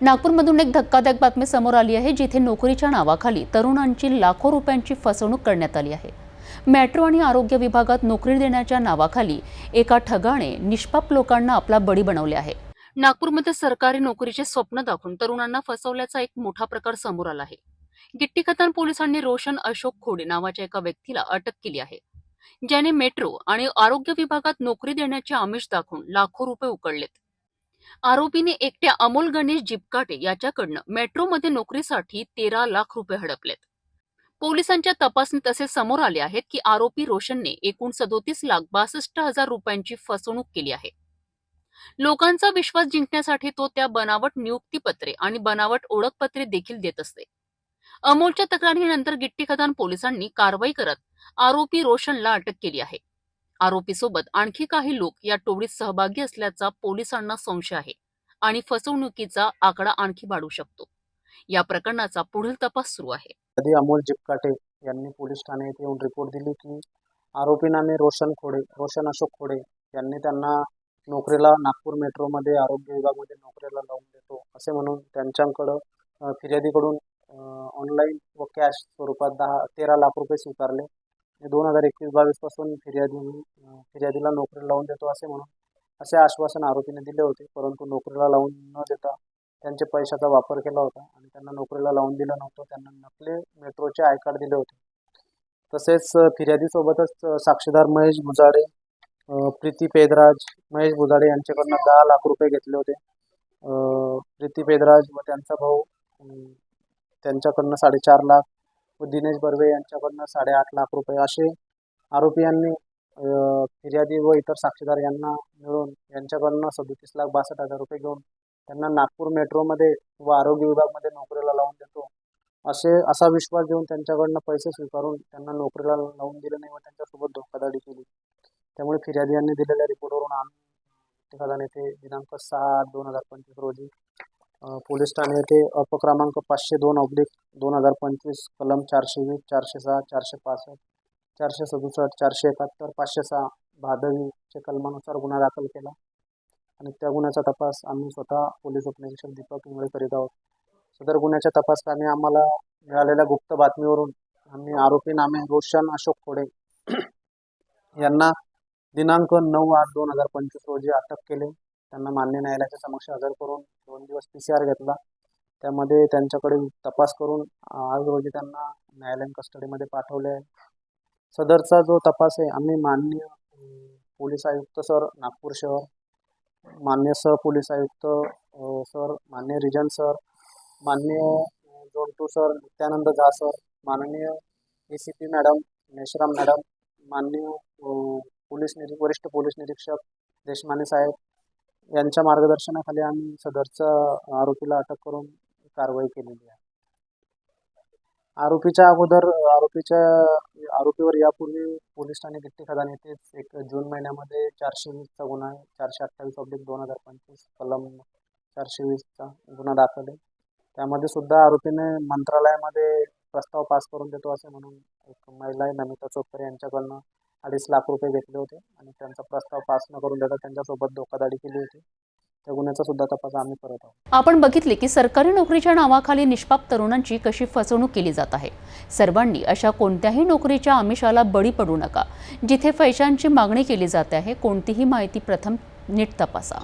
नागपूरमधून एक धक्कादायक बातमी समोर आली आहे, जिथे नोकरीच्या नावाखाली तरुणांची लाखो रुपयांची फसवणूक करण्यात आली आहे। मेट्रो आणि आरोग्य विभागात नोकरी देण्याच्या नावाखाली एका ठगाने निष्पाप लोकांना आपला बळी बनवले आहे। नागपूरमध्ये सरकारी नोकरीचे स्वप्न दाखवून तरुणांना फसवल्याचा एक मोठा प्रकार समोर आला आहे। गिट्टी खतान पोलिसांनी रोशन अशोक खोडे नावाच्या एका व्यक्तीला अटक केली आहे, ज्याने मेट्रो आणि आरोग्य विभागात नोकरी देण्याचे आमिष दाखवून लाखो रुपये उकळलेत। आरोपीने एकट्या अमोल गणेश जिपकाटे याच्याकडनं मेट्रोमध्ये नोकरीसाठी 13 लाख रुपये हडपलेत। पोलिसांच्या तपासणीत असे समोर आले आहेत की आरोपी रोशनने एकूण 37,62,000 रुपयांची फसवणूक केली आहे। लोकांचा विश्वास जिंकण्यासाठी तो त्या बनावट नियुक्तीपत्रे आणि बनावट ओळखपत्रे देखील देत असते। अमोलच्या तक्रारीनंतर गिट्टी खतान पोलिसांनी कारवाई करत आरोपी रोशनला अटक केली आहे। आरोपीसोबत आणखी काही लोक या टोळीत सहभागी असल्याचा पोलिसांना संशय आहे आणि फसवणुकीचा आकडा आणखी वाढू शकतो। या प्रकरणाचा पुढील तपास सुरू आहे। आधी अमोल जिपकाटे यांनी पोलीस ठाणे येथे येऊन रिपोर्ट दिली की आरोपी नामे रोशन अशोक खोडे यांनी त्यांना नोकरीला नागपूर मेट्रोमध्ये आरोग्य विभागामध्ये नोकरीला लावून देतो असे म्हणून त्यांच्याकडे फिर्यादीकडून ऑनलाईन व कॅश स्वरूपात 13 लाख रुपये स्वीकारले। 2021-22 पासून फिर्यादीला नोकरीला लावून देतो असे म्हणून असे आश्वासन आरोपीने दिले होते, परंतु नोकरीला लावून न देता त्यांचे पैशाचा वापर केला होता आणि त्यांना नोकरीला लावून दिलं नव्हतं। त्यांना नकली मेट्रोचे आय कार्ड दिले होते। तसेच फिर्यादीसोबतच साक्षीदार महेश बुजाडे, प्रीती पेदराज, महेश बुजाडे यांच्याकडनं 10 लाख रुपये घेतले होते। प्रीती पेदराज व त्यांचा भाऊ त्यांच्याकडनं 4.5 लाख व दिनेश बर्वे यांच्याकडनं 8.5 लाख रुपये असे आरोपी यांनी फिर्यादी व इतर साक्षीदार यांना मिळून यांच्याकडनं 37,62,000 रुपये घेऊन त्यांना नागपूर मेट्रोमध्ये व आरोग्य विभागामध्ये नोकरीला लावून देतो असा विश्वास देऊन त्यांच्याकडनं पैसे स्वीकारून त्यांना नोकरीला लावून दिले नाही व त्यांच्यासोबत धोकाधडी केली। त्यामुळे फिर्यादी यांनी दिलेल्या रिपोर्टवरून आम्ही येथे दिनांक 6/8/2025 रोजी पोलीस ठाणे येथे अपक्रमांक 502/2025 कलम 420, 406, 465, 467, 471, 506 भादवीचे कलमानुसार गुन्हा दाखल केला आणि त्या गुन्ह्याचा तपास आम्ही स्वतः पोलीस उपनिरीक्षक दीपक इंगळे करीत आहोत। सदर गुन्ह्याच्या तपासकामी आम्हाला मिळालेल्या गुप्त बातमीवरून आम्ही आरोपी नामे रोशन अशोक खोडे यांना दिनांक 9/8/2025 रोजी अटक केले। त्यांना मान्य न्यायालयाच्या समक्ष हजर करून 2 दिवस PCR घेतला। त्यामध्ये त्यांच्याकडे तपास करून आज रोजी त्यांना न्यायालयीन कस्टडीमध्ये पाठवले आहे। सदरचा जो तपास आहे आम्ही माननीय पोलीस आयुक्त सर नागपूर शहर, माननीय पोलीस आयुक्त सर, माननीय रिजन सर, माननीय झोन 2 सर नित्यानंद झा सर, माननीय ACP मॅडम मेश्राम मॅडम, माननीय वरिष्ठ पोलीस निरीक्षक देशमाने साहेब यांच्या मार्गदर्शनाखाली आम्ही सदरच्या आरोपीला अटक करून कारवाई केलेली आहे। आरोपीवर यापूर्वी पोलीस ठाणे गिट्टी खदान येथेच 1 जून महिन्यामध्ये 420चा गुन्हा आहे, 428/2025 कलम 420चा गुन्हा दाखल आहे। त्यामध्ये सुद्धा आरोपीने मंत्रालयामध्ये प्रस्ताव पास करून देतो असे म्हणून एक महिला आहे नमिता चोपरे यांच्याकडनं 2.5 लाख रुपये घेतले होते आणि त्यांचा प्रस्ताव पास न करून देता त्यांच्यासोबत धोकाधडी केली होती। त्या गुन्ह्याचा सुद्धा तपास आम्ही करत आहोत। आपण बघितले की सरकारी नोकरीच्या नावाखाली निष्पाप तरुणांची कशी फसवणूक केली जात आहे। सर्वांनी अशा कोणत्याही नोकरीच्या आमिषाला बळी पडू नका, जिथे पैशांची मागणी केली जाते आहे। कोणतीही माहिती प्रथम नीट तपासा।